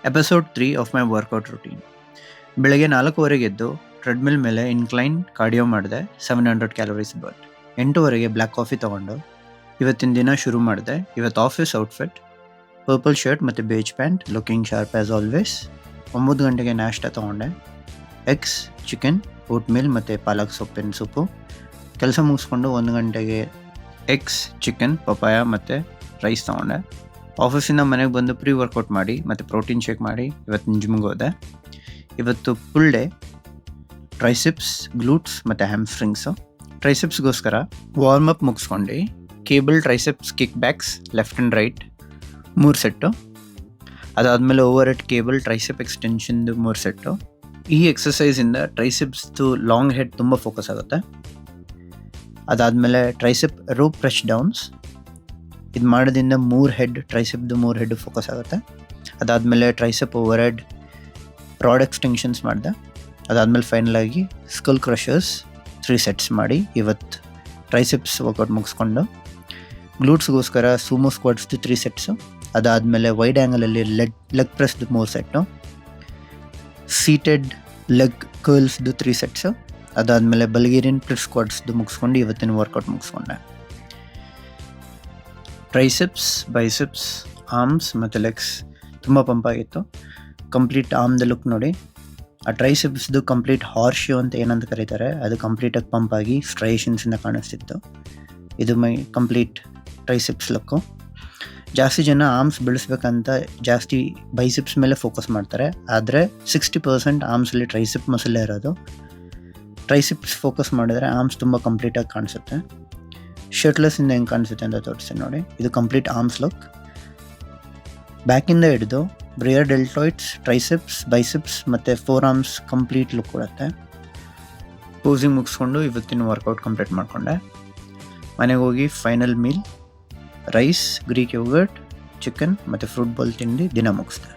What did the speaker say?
Episode 3 of my workout routine. ಬೆಳಗ್ಗೆ 4:15 ಎದ್ದು treadmill ಮೇಲೆ ಇನ್ಕ್ಲೈನ್ ಕಾರ್ಡಿಯೋ ಮಾಡಿದೆ. 700 ಕ್ಯಾಲೋರೀಸ್ ಬರ್ನ್. 8:00 ಬ್ಲ್ಯಾಕ್ ಕಾಫಿ ತೊಗೊಂಡು ಇವತ್ತಿನ ದಿನ ಶುರು ಮಾಡಿದೆ. ಇವತ್ತು ಆಫೀಸ್ ಔಟ್ಫಿಟ್ ಪರ್ಪಲ್ ಶರ್ಟ್ ಮತ್ತು beige pant, looking sharp as always. 9 ಗಂಟೆಗೆ ನಾಷ್ಟ ತೊಗೊಂಡೆ. ಎಗ್ಸ್, ಚಿಕನ್, ಓಟ್ ಮೀಲ್ ಮತ್ತು ಪಾಲಕ್ ಸೊಪ್ಪಿನ ಸೊಪ್ಪು. ಕೆಲಸ ಮುಗಿಸ್ಕೊಂಡು 1 ಗಂಟೆಗೆ ಎಗ್ಸ್, ಚಿಕನ್, ಪಪಾಯ ಮತ್ತು ರೈಸ್ ತೊಗೊಂಡೆ. ಆಫೀಸಿಂದ ಮನೆಗೆ ಬಂದು ಪ್ರೀ ವರ್ಕೌಟ್ ಮಾಡಿ ಮತ್ತು ಪ್ರೋಟೀನ್ ಶೇಕ್ ಮಾಡಿ ಇವತ್ತು ಜಿಮ್ಗೆ ಹೋದೆ. ಇವತ್ತು ಫುಲ್ ಡೇ ಟ್ರೈಸಿಪ್ಸ್, ಗ್ಲೂಟ್ಸ್ ಮತ್ತು ಹ್ಯಾಮ್ಸ್ಟ್ರಿಂಗ್ಸು. ಟ್ರೈಸಿಪ್ಸ್ಗೋಸ್ಕರ ವಾರ್ಮ್ ಅಪ್ ಮುಗಿಸ್ಕೊಂಡು cable triceps kickbacks left and right 3 set. ಅದಾದಮೇಲೆ ಓವರ್ ಹೆಡ್ ಕೇಬಲ್ ಟ್ರೈಸಿಪ್ ಎಕ್ಸ್ಟೆನ್ಷನ್ದು 3 ಸೆಟ್ಟು. ಈ ಎಕ್ಸಸೈಸಿಂದ ಟ್ರೈಸಿಪ್ಸ್ದು ಲಾಂಗ್ ಹೆಡ್ ತುಂಬ ಫೋಕಸ್ ಆಗುತ್ತೆ. ಅದಾದಮೇಲೆ ಟ್ರೈಸಿಪ್ ರೋ ಪ್ರೆಸ್ ಡೌನ್ಸ್. ಇದು ಮಾಡೋದ್ರಿಂದ 3 ಹೆಡ್ ಟ್ರೈಸಿಪ್ದು 3 ಹೆಡ್ ಫೋಕಸ್ ಆಗುತ್ತೆ. ಅದಾದಮೇಲೆ tricep over head rod extensions ಮಾಡಿದೆ. ಅದಾದಮೇಲೆ ಫೈನಲಾಗಿ ಸ್ಕಲ್ ಕ್ರಷರ್ಸ್ 3 ಸೆಟ್ಸ್ ಮಾಡಿ ಇವತ್ತು ಟ್ರೈಸಿಪ್ಸ್ ವರ್ಕೌಟ್ ಮುಗಿಸ್ಕೊಂಡು ಗ್ಲೂಟ್ಸ್ಗೋಸ್ಕರ ಸೂಮೋ ಸ್ಕ್ವಾಟ್ಸ್ದು 3 ಸೆಟ್ಸು. ಅದಾದಮೇಲೆ ವೈಡ್ ಆ್ಯಂಗಲಲ್ಲಿ ಲೆಗ್ ಪ್ರೆಸ್ದು 3 ಸೆಟ್ಟು. ಸೀಟೆಡ್ ಲೆಗ್ ಕರ್ಲ್ಸ್ದು 3 ಸೆಟ್ಸು. ಅದಾದಮೇಲೆ ಬಲ್ಗೇರಿಯನ್ ಪ್ಲಿಟ್ ಸ್ಕ್ವಾಟ್ಸ್ದು ಮುಗಿಸ್ಕೊಂಡು ಇವತ್ತಿನ ವರ್ಕೌಟ್ ಮುಗಿಸ್ಕೊಂಡೆ. ಟ್ರೈಸಿಪ್ಸ್, ಬೈಸಿಪ್ಸ್, ಆರ್ಮ್ಸ್ ಮತ್ತು ಲೆಗ್ಸ್ ತುಂಬ ಪಂಪಾಗಿತ್ತು. ಕಂಪ್ಲೀಟ್ ಆರ್ಮ್ದ ಲುಕ್ ನೋಡಿ. ಆ ಟ್ರೈಸಿಪ್ಸ್ದು ಕಂಪ್ಲೀಟ್ ಹಾರ್ಶು ಅಂತ ಏನಂತ ಕರೀತಾರೆ, ಅದು ಕಂಪ್ಲೀಟಾಗಿ ಪಂಪಾಗಿ ಸ್ಟ್ರೈಷನ್ಸಿಂದ ಕಾಣಿಸ್ತಿತ್ತು. ಇದು ಮೈ ಕಂಪ್ಲೀಟ್ ಟ್ರೈಸಿಪ್ಸ್ ಲುಕ್ಕು. ಜಾಸ್ತಿ ಜನ ಆರ್ಮ್ಸ್ ಬೆಳೆಸ್ಬೇಕಂತ ಜಾಸ್ತಿ ಬೈಸಿಪ್ಸ್ ಮೇಲೆ ಫೋಕಸ್ ಮಾಡ್ತಾರೆ, ಆದರೆ 60% ಆರ್ಮ್ಸಲ್ಲಿ ಟ್ರೈಸಿಪ್ ಮಸಲೇ ಇರೋದು. ಟ್ರೈಸಿಪ್ಸ್ ಫೋಕಸ್ ಮಾಡಿದ್ರೆ ಆರ್ಮ್ಸ್ ತುಂಬ ಕಂಪ್ಲೀಟಾಗಿ ಕಾಣಿಸುತ್ತೆ. ಶರ್ಟ್ಲೆಸ್ಸಿಂದ ಹೆಂಗೆ ಕಾಣಿಸುತ್ತೆ ಅಂತ ತೋರಿಸ್ತೀನಿ ನೋಡಿ. ಇದು ಕಂಪ್ಲೀಟ್ ಆರ್ಮ್ಸ್ ಲುಕ್. ಬ್ಯಾಕಿಂದ ಹಿಡಿದು ಬ್ರಿಯರ್ ಡೆಲ್ಟಾಯ್ಡ್ಸ್, ಟ್ರೈಸಿಪ್ಸ್, ಬೈಸಿಪ್ಸ್ ಮತ್ತು 4 ಆರ್ಮ್ಸ್ ಕಂಪ್ಲೀಟ್ ಲುಕ್ ಕೊಡುತ್ತೆ. ಪೋಸಿಂಗ್ ಮುಗಿಸ್ಕೊಂಡು ಇವತ್ತಿನ ವರ್ಕೌಟ್ ಕಂಪ್ಲೀಟ್ ಮಾಡಿಕೊಂಡೆ. ಮನೆಗೆ ಹೋಗಿ final meal rice, Greek yogurt, chicken ಮತ್ತು ಫ್ರೂಟ್ ಬಾಲ್ ತಿಂದು ದಿನ ಮುಗಿಸ್ದೆ.